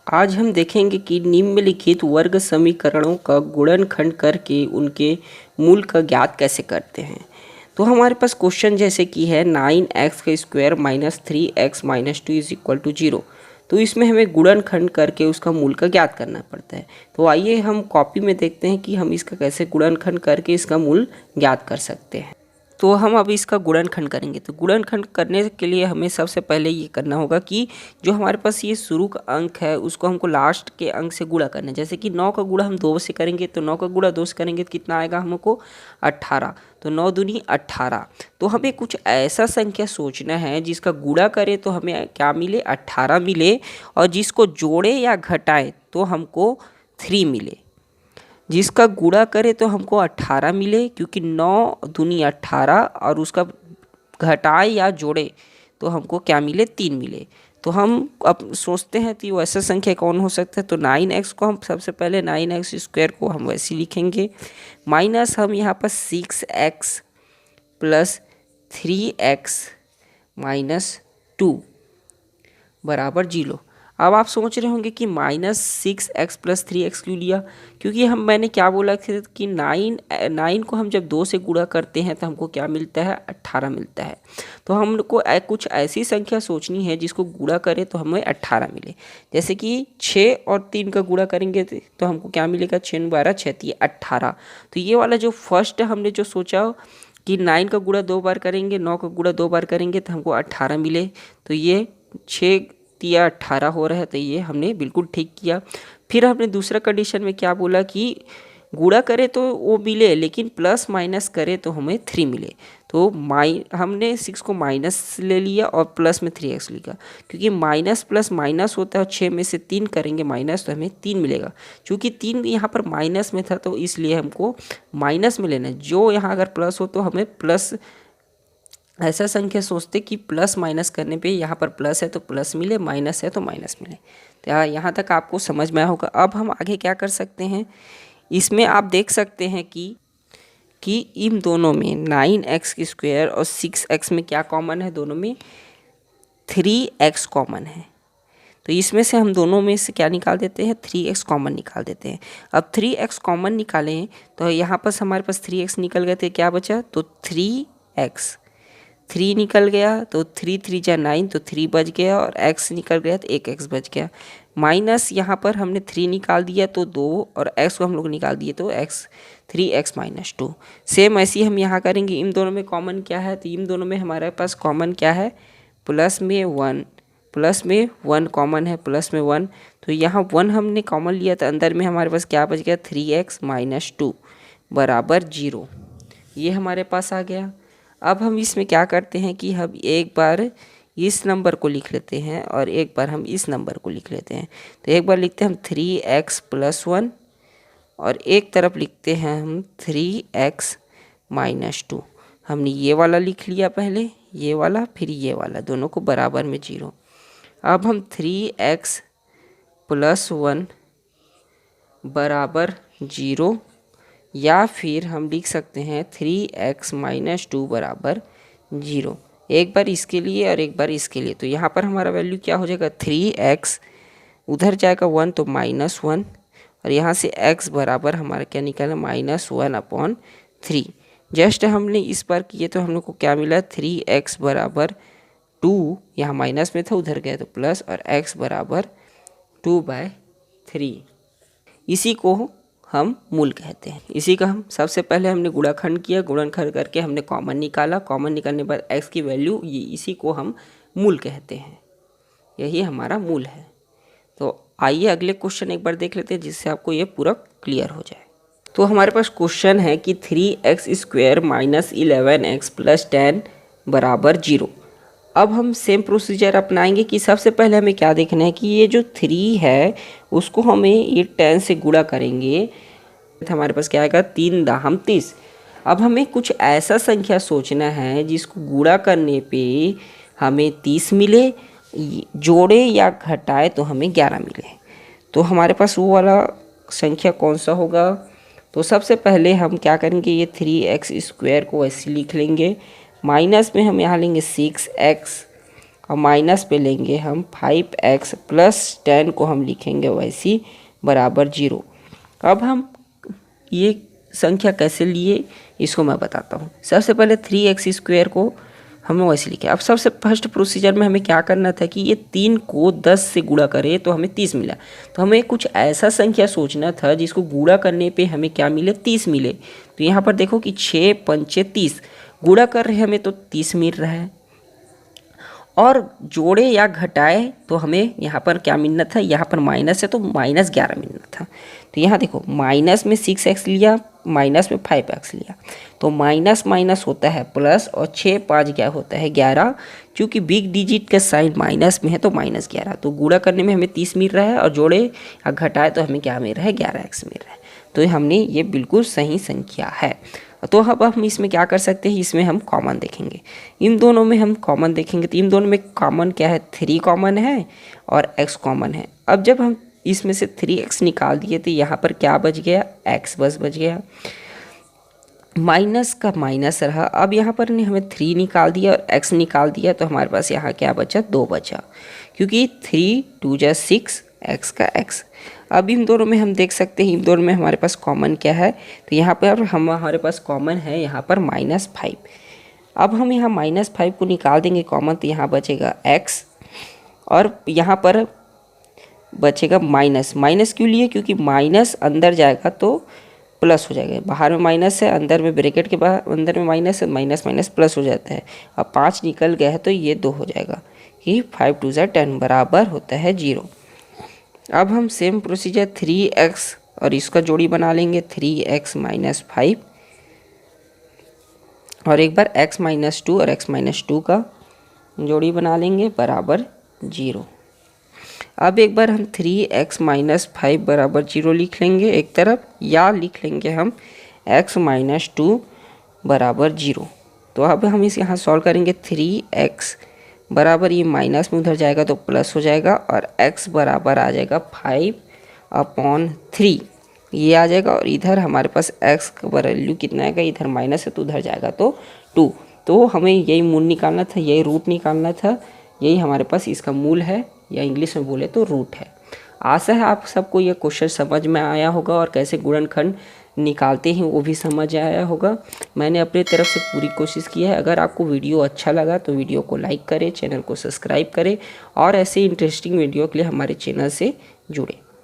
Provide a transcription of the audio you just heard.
आज हम देखेंगे कि निम्नलिखित वर्ग समीकरणों का गुणनखंड करके उनके मूल का ज्ञात कैसे करते हैं। तो हमारे पास क्वेश्चन जैसे कि है 9x² minus 3x minus 2 is equal to 0। तो इसमें हमें गुणनखंड करके उसका मूल का ज्ञात करना पड़ता है। तो आइए हम कॉपी में देखते हैं कि हम इसका कैसे गुणनखंड करके इसका मूल ज्ञात कर सकते हैं। तो हम अब इसका गुणनखंड करेंगे। तो गुणनखंड करने के लिए हमें सबसे पहले ये करना होगा कि जो हमारे पास ये शुरू का अंक है उसको हमको लास्ट के अंक से गुणा करना है। जैसे कि 9 का गुणा हम 2 से करेंगे, तो 9 का गुणा 2 से करेंगे तो कितना आएगा हमको 18। तो 9 दूनी 18। तो हमें कुछ ऐसा संख्या सोचना है जिसका गुणा करें तो हमें क्या मिले, 18 मिले, और जिसको जोड़े या घटाए तो हमको 3 मिले। जिसका गुणा करे तो हमको 18 मिले, क्योंकि 9 दूनी 18, और उसका घटाए या जोड़े तो हमको क्या मिले, 3 मिले। तो हम अब सोचते हैं तो वैसा संख्या कौन हो सकता है। तो 9x को हम सबसे पहले 9x² को हम वैसे लिखेंगे, माइनस हम यहाँ पर 6x प्लस 3x माइनस 2 बराबर 0। अब आप सोच रहे होंगे कि -6x प्लस 3x क्यों लिया, क्योंकि मैंने क्या बोला था कि 9 को हम जब 2 से गुणा करते हैं तो हमको क्या मिलता है, 18 मिलता है। तो हमको कुछ ऐसी संख्या सोचनी है जिसको गुणा करें तो हमें 18 मिले। जैसे कि 6 और 3 का गुणा करेंगे तो हमको क्या मिलेगा, 6 12 6 18। तो ये वाला जो फर्स्ट हमने जो सोचा कि 9 का गुणा 2 बार करेंगे, 9 का गुणा 2 बार करेंगे तो हमको 18 मिले। तो ये 6 या 18 हो रहा है, तो ये हमने बिल्कुल ठीक किया। फिर हमने दूसरा कंडीशन में क्या बोला कि गुणा करे तो वो मिले, लेकिन प्लस माइनस करे तो हमें 3 मिले। तो हमने 6 को माइनस ले लिया और प्लस में 3x लिखा, क्योंकि माइनस प्लस माइनस होता है, 6 में से 3 करेंगे माइनस तो हमें 3 मिलेगा। चूँकि 3 यहाँ पर माइनस में था तो इसलिए हमको माइनस में लेना है। जो यहाँ अगर प्लस हो तो हमें प्लस, ऐसा संख्या सोचते कि प्लस माइनस करने पे यहाँ पर प्लस है तो प्लस मिले, माइनस है तो माइनस मिले। तो यहाँ तक आपको समझ में आया होगा। अब हम आगे क्या कर सकते हैं, इसमें आप देख सकते हैं कि इन दोनों में 9x² और 6x में क्या कॉमन है, दोनों में 3x कॉमन है। तो इसमें से हम दोनों में से क्या निकाल देते हैं, 3x कॉमन निकाल देते हैं। अब 3x कॉमन निकालें तो यहाँ पर हमारे पास 3x निकल गए थे, क्या बचा, तो 3 निकल गया। तो 3 3 जा 9, तो 3 बच गया, और x निकल गया तो 1x बच गया। माइनस यहाँ पर हमने 3 निकाल दिया तो 2, और x को हम लोग निकाल दिए तो 3x माइनस 2। सेम ऐसे ही हम यहाँ करेंगे। इन दोनों में कॉमन क्या है, तो इन दोनों में हमारे पास कॉमन क्या है, प्लस में 1 कॉमन है, प्लस में 1। तो यहाँ 1 हमने कॉमन लिया तो अंदर में हमारे पास क्या बच गया, 3x माइनस 2 बराबर 0। ये हमारे पास आ गया। अब हम इसमें क्या करते हैं कि हम एक बार इस नंबर को लिख लेते हैं और एक बार हम इस नंबर को लिख लेते हैं। तो एक बार लिखते हैं हम 3x प्लस 1, और एक तरफ लिखते हैं हम 3x माइनस 2। हमने ये वाला लिख लिया पहले, ये वाला, फिर ये वाला, दोनों को बराबर में 0। अब हम 3x प्लस 1 बराबर 0, या फिर हम लिख सकते हैं 3x माइनस 2 बराबर 0। एक बार इसके लिए और एक बार इसके लिए। तो यहाँ पर हमारा वैल्यू क्या हो जाएगा, 3x, उधर जाएगा 1 तो -1, और यहाँ से x बराबर हमारा क्या निकला, -1/3। जस्ट हमने इस बार किए तो हम लोग को क्या मिला, 3x बराबर 2, यहाँ माइनस में था उधर गया तो प्लस, और x बराबर 2/3। इसी को हम मूल कहते हैं। इसी का हम सबसे पहले हमने गुणाखंड किया, गुणनखंड करके हमने कॉमन निकाला, कॉमन निकालने के बाद x की वैल्यू, ये इसी को हम मूल कहते हैं। यही हमारा मूल है। तो आइए अगले क्वेश्चन एक बार देख लेते हैं जिससे आपको ये पूरा क्लियर हो जाए। तो हमारे पास क्वेश्चन है कि 3x² माइनस 11x प्लस 10 बराबर 0। अब हम सेम प्रोसीजर अपनाएंगे कि सबसे पहले हमें क्या देखना है कि ये जो 3 है उसको हमें ये 10 से गुणा करेंगे तो हमारे पास क्या आएगा, 3 दाहम 30। अब हमें कुछ ऐसा संख्या सोचना है जिसको गुणा करने पे हमें 30 मिले, जोड़े या घटाए तो हमें 11 मिले। तो हमारे पास वो वाला संख्या कौन सा होगा। तो सबसे पहले हम क्या करेंगे, ये 3x² को ऐसे लिख लेंगे, माइनस में हम यहाँ लेंगे 6x, और माइनस पे लेंगे हम 5x प्लस 10 को हम लिखेंगे वैसी बराबर 0। अब हम ये संख्या कैसे लिए इसको मैं बताता हूँ। सबसे पहले 3x² को हमने वैसे लिखा। अब सबसे फर्स्ट प्रोसीजर में हमें क्या करना था कि ये 3 को 10 से गुणा करें तो हमें 30 मिला। तो हमें कुछ ऐसा संख्या सोचना था जिसको गुणा करने पे हमें क्या मिले, 30 मिले। तो यहाँ पर देखो कि 6 पंचे 30, गुणा कर रहे हैं हमें तो 30 मिल रहा है, और जोड़े या घटाए तो हमें यहाँ पर क्या मिलना था, यहाँ पर माइनस है तो -11 मिलना था। तो यहाँ देखो माइनस में 6x लिया, माइनस में 5x लिया, तो माइनस माइनस होता है प्लस, और 6 5 क्या होता है 11। क्योंकि बिग डिजिट का साइन माइनस में है तो -11, तो गुणा करने में हमें 30 मिल रहा है, और जोड़े या घटाए तो हमें क्या मिल रहा है, 11x मिल रहा है। तो हमने ये बिल्कुल सही संख्या है। तो अब हम इसमें क्या कर सकते हैं, इसमें हम कॉमन देखेंगे। इन दोनों में हम कॉमन देखेंगे तो इन दोनों में कॉमन क्या है, 3 कॉमन है और x कॉमन है। अब जब हम इसमें से 3x निकाल दिए तो यहाँ पर क्या बच गया, x बस बच गया, माइनस का माइनस रहा। अब यहाँ पर ने हमें 3 निकाल दिया और x निकाल दिया, तो हमारे पास यहाँ क्या बचा, 2 बचा, क्योंकि 3 2 जा 6, x का x। अब इन दोनों में हम देख सकते हैं, इन दोनों में हमारे पास कॉमन क्या है, तो यहाँ पर हमारे पास कॉमन है यहाँ पर -5। अब हम यहाँ -5 को निकाल देंगे कॉमन, तो यहाँ बचेगा x, और यहाँ पर बचेगा माइनस। माइनस क्यों लिए, क्योंकि माइनस अंदर जाएगा तो प्लस हो जाएगा, बाहर में माइनस है, अंदर में ब्रैकेट के बाहर अंदर में माइनस है, माइनस माइनस प्लस हो जाता है। अब 5 निकल गया है तो ये 2 हो जाएगा कि 5 2 जा 10 बराबर होता है 0। अब हम सेम प्रोसीजर 3x और इसका जोड़ी बना लेंगे, 3x - 5, और एक बार x - 2 और x - 2 का जोड़ी बना लेंगे बराबर 0। अब एक बार हम 3x - 5 बराबर 0 लिख लेंगे एक तरफ, या लिख लेंगे हम x - 2 बराबर 0। तो अब हम इस यहाँ सॉल्व करेंगे, 3x बराबर ये माइनस में उधर जाएगा तो प्लस हो जाएगा, और x बराबर आ जाएगा 5/3 ये आ जाएगा, और इधर हमारे पास x का वैल्यू कितना आएगा, इधर माइनस है तो उधर जाएगा तो 2। तो हमें यही मूल निकालना था, यही रूट निकालना था, यही हमारे पास इसका मूल है, या इंग्लिश में बोले तो रूट है। आशा है आप सबको ये क्वेश्चन समझ में आया होगा, और कैसे गुणनखंड निकालते हैं वो भी समझ आया होगा। मैंने अपनी तरफ से पूरी कोशिश की है। अगर आपको वीडियो अच्छा लगा तो वीडियो को लाइक करें, चैनल को सब्सक्राइब करें, और ऐसे इंटरेस्टिंग वीडियो के लिए हमारे चैनल से जुड़े।